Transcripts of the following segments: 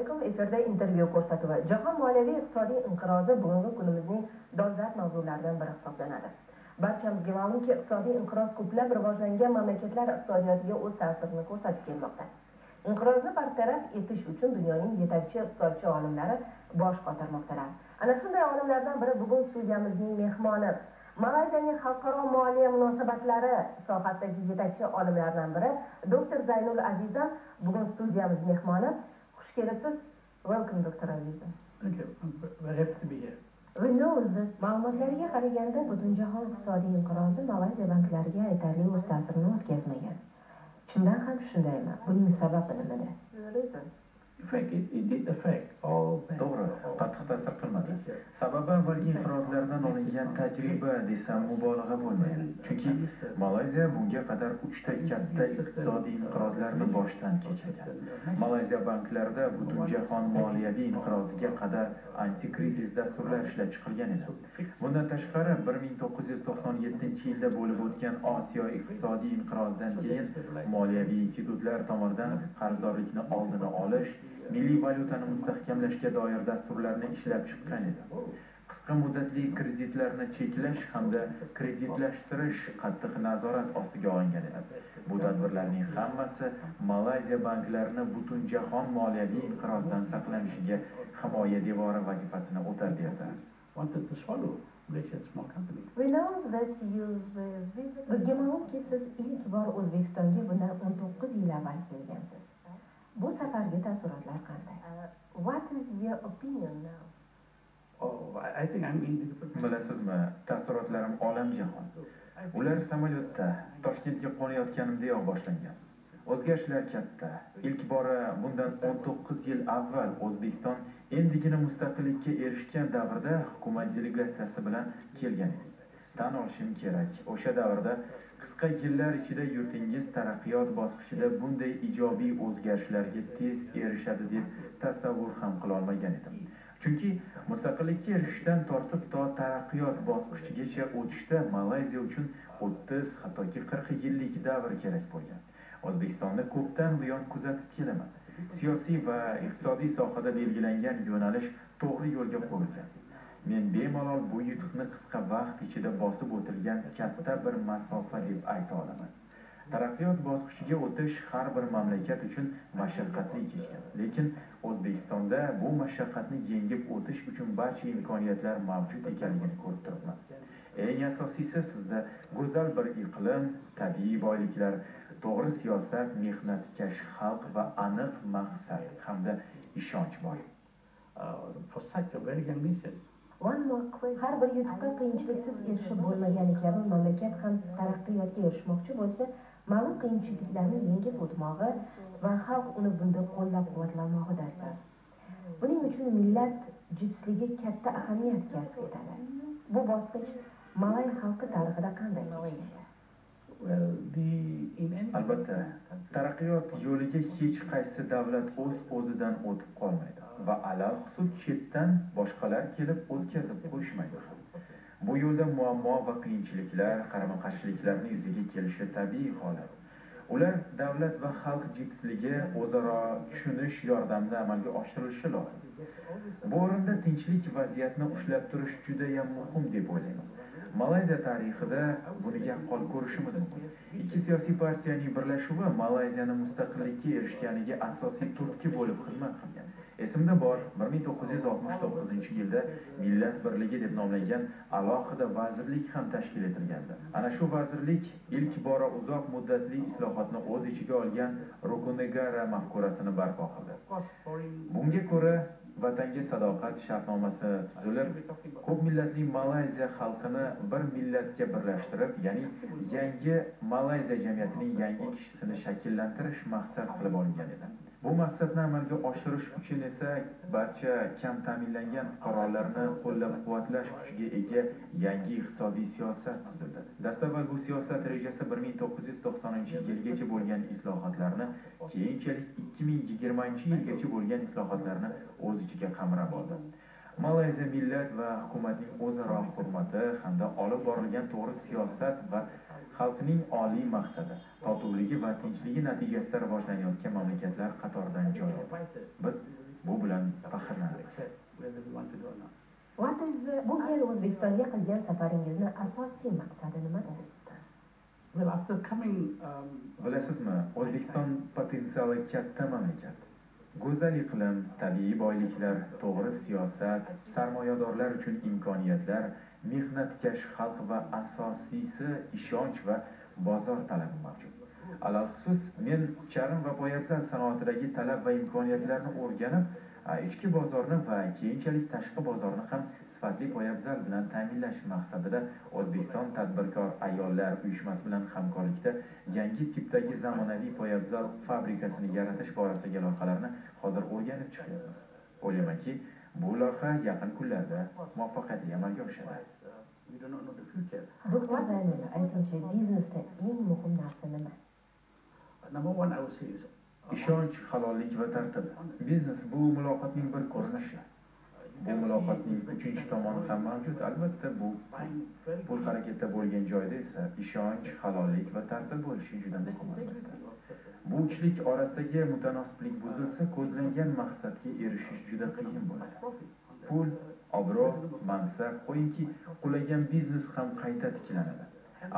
Sodiqov efirda intervyu ko'rsatuvi. Jahon moliyaviy iqtisodiy inqirozi bugungi kunimizning dolzarb mavzularidan biri hisoblanadi. Barchamizga ma'lumki, iqtisodiy inqiroz ko'plab rivojlangan mamlakatlar iqtisodiyotiga o'z ta'sirini ko'rsatib kelmoqda. Inqirozni bartaraf etish uchun dunyoning yetakchi iqtisodchi olimlari bosh qotirmoqdalar. Ana shunday olimlardan biri bugun studiyamizning mehmoni. Malayziyaning xalqaro moliya munosabatlari sohasidagi yetakchi olimlardan biri Dr. Zaynul Azizam bugun studiyamiz mehmoni. Xush kelibsiz. Welcome, Dr. Azizam. Thank you. I'm very happy to be here. We know that ma'lumotlarga qaraganda butunjahon iqtisodiy inqirozi Malayziya banklariga aytarli o'z ta'sirini o'tkazmagan. Chindan ham shundaymi? Buning sababi nimada? In fact, it did affect all banks. To'g'ri, qattiq ta'sir qilmadi. Sababi avvalgi inqirozlardan olingan tajriba desam mubolag'a bo'lmaydi. Chunki Malayziya bunga qadar 3 ta katta iqtisodiy inqirozlarni boshdan kechirgan. Malayziya banklarida butunjahon moliyaviy inqiroziga qadar antikrizis dasturlar ishlab chiqilgan edi. Bundan tashqari 1997-yilda bo'lib o'tgan Osiyo iqtisodiy inqirozidan keyin moliyaviy institutlar tomonidan qarzdorlikni oldini olish, milliy valyutani mustahkamlashga doir dasturlarni ishlab chiqqan edi. Qisqa muddatli kreditlarni cheklash hamda kreditlashtirish qattiq nazorat ostiga olingan edi. Bu tadbirlarning hammasi Malayziya banklarini butun jahon moliyaviy inqirozdan saqlanishiga himoya devori vazifasini o'tab berdi. Wanted to swallow Malaysian small companies. We know that bizga ma'lumki, siz ilk bor O'zbekistonga bundan 19 yil avval kelgansiz. Bu safargi taassurotlar qanday? What is your opinion now? Oh, I think I'm in different. Bilasizmi, taassurotlarim olamjahon. Ular samolyotda Toshkentga qo'nayotganimdayoq boshlangan. O'zgarishlar katta. Ilk bora bundan 19 yil avval O'zbekiston endigina mustaqillikka erishgan davrda hukumat delegatsiyasi bilan kelgan edik. Tan olishim kerak, o'sha davrda qisqa yillar ichida yurtingiz taraqqiyot bosqichida bunday ijobiy o'zgarishlarga tez erishadi deb tasavvur ham qila olmagan edim. Chunki mustaqillikka erishishdan tortib to taraqqiyot bosqichigacha o'tishda Malayziya uchun 30 hattoki 40 yillik davr kerak bo'lgan. O'zbekistonni ko'pdan buyon kuzatib kelaman. Siyosiy va iqtisodiy sohada belgilangan yo'nalish to'g'ri yo'lga qo'yilgan. Men bemalol bu yutuqni qisqa vaqt ichida bosib o'tilgan katta bir masofa deb ayta olaman. Taraqqiyot bosqichiga o'tish har bir mamlakat uchun mashaqqatli kechgan. Lekin O'zbekistonda bu mashaqqatni yengib o'tish uchun barcha imkoniyatlar mavjud ekanligini ko'rib turibman. Eng asosiysi sizda go'zal bir iqlim, tabiiy boyliklar, to'g'ri siyosat, mehnatkash xalq va aniq maqsad hamda ishonch bor. For such a very young nation. Har bir yutuqqa qiyinchiliksiz erishib bo'lmagani kabi mamlakat ham taraqqiyotga erishmoqchi bo'lsa, ma'lum qiyinchiliklarni yengib o'tmog'i va xalq uni bunda qo'llab-quvvatlamoqi darkor. Buning uchun millat jipsligi katta ahamiyat kasb etadi. Bu bosqich Malay xalqi tarixida qanday kechgan? Albatta, taraqqiyot yo'liga hech qaysi davlat o'z-o'zidan o'tib qolmaydi va alal-xusud chetdan boshqalar kelib o'tkazib qo'yishmaydi. Bu yo'lda muammo va qiyinchiliklar, qarama-qarshiliklarni yuzaga kelishi tabiiy holat. Ular davlat va xalq jipsligi o'zaro tushunish yordamida amalga oshirilishi lozim. Bu o'rinda tinchlik vaziyatni ushlab turish juda ham muhim deb o'ylayman. Malayziya tarixida buni yaqqol ko'rishimiz mumkin. Ikki siyosiy partiyaning birlashuvi Malayziyani mustaqillikka erishganiga asosiy turtki bo'lib xizmat qilgan. Esimda bor, 1969-yilda Millat birligi deb nomlangan alohida vazirlik ham tashkil etilgandi. Ana shu vazirlik ilk bora uzoq muddatli islohotni o'z ichiga olgan Rukunegara mafkurasini barpo qildi. Bunga ko'ra vatanga sadoqat shartnomasi tuzilib, ko'p millatli Malayziya xalqini bir millatga birlashtirib, ya'ni yangi Malayziya jamiyatining yangi kishisini shakllantirish maqsad qilib olingan edi. Bu maqsadni amalga oshirish uchun esa barcha kam ta'minlangan fuqarolarni qo'llab-quvvatlash kuchiga ega yangi iqtisodiy siyosat tuzildi. Dastavval bu siyosat rejasi 1990-yilgacha bo'lgan islohotlarni, keyinchalik 2020-yilgacha bo'lgan islohotlarni o'z ichiga qamrab oldi. Malayziya millat va hukumatning o'zaro hurmati hamda olib borilgan to'g'ri siyosat va xalqning oliy maqsadi totuvligi va tinchligi natijasida rivojlanayotgan mamlakatlar qatoridan joy oldi. Biz Bu bilan faxrlanamiz. whether we want to do or not. Bu gal O'zbekistonga qilgan safaringizni asosiy maqsadi nimada? Well, after coming, Bilasizmi, O'zbekiston potensiali katta mamlakat. Go'zal iqlim, tabiiy boyliklar, to'g'ri siyosat, sarmoyadorlar uchun imkoniyatlar, mehnatkash xalq va asosiysi ishonch va bozor talabi mavjud. Alal-xusus, men charm va poyabzal sanoatidagi talab va imkoniyatlarni o'rganib, ichki bozorni va keyinchalik tashqi bozorni ham sifatli poyabzal bilan ta'minlash maqsadida O'zbekiston tadbirkor ayollar uyushmasi bilan hamkorlikda yangi tipdagi zamonaviy poyabzal fabrikasini yaratish borasidagi loyihalarni hozir o'rganib chiqyapmiz. O'ylaymanki, bu loyiha yaqin kunlarda muvaffaqiyatli amalga oshadi. we do not know the future. Doktor Zaynul, aytingchi, biznesda eng muhim narsa nima? Number one, I would say is Ishonch, halollik va tartib. Biznes bu muloqotning bir ko'rinishi. Bu muloqotning uchinchi tomoni ham mavjud. Albatta, bu pul harakatda bo'lgan joyda esa ishonch, halollik va tartib bo'lishi juda muhim. Bu uchlik orasidagi mutanosiblik buzilsa, ko'zlangan maqsadga erishish juda qiyin bo'ladi. Pul, obro', mansab, qo'yingki, qulagan biznes ham qayta tiklanadi.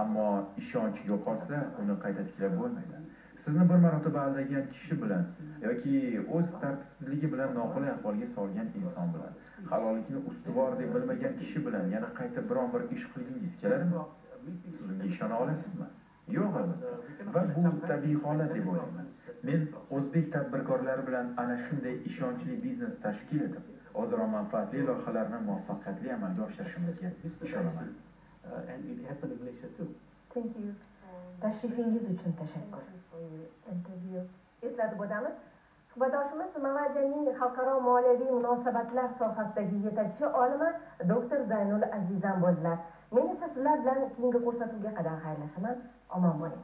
Ammo ishonch yo'qolsa, uni qayta tiklab bo'lmaydi. Sizni bir marotaba aldagan kishi bilan yoki o'z tartibsizligi bilan noqulay ahvolga solgan inson bilan, halollikni ustuvor deb bilmagan kishi bilan yana qayta biron bir ish qilgingiz keladimi? Siz unga ishona olasizmi? Yo'q, albatta. Va bu tabiiy holat deb o'ylayman. Men o'zbek tadbirkorlari bilan ana shunday ishonchli biznes tashkil etib, o'zaro manfaatli loyihalarni muvaffaqiyatli amalga oshirishimizga ishonaman. And it happened in Malaysia too. Thank you. Tashrifingiz uchun tashakkur. Eslatib o'tamiz, suhbatdoshimiz Malayziyaning xalqaro moliyaviy munosabatlar sohasidagi yetakchi olimi doktor Zaynul Azizam bo'ldilar. Men esa sizlar bilan keyingi ko'rsatuvga qadar xayrlashaman. Omon bo'ling.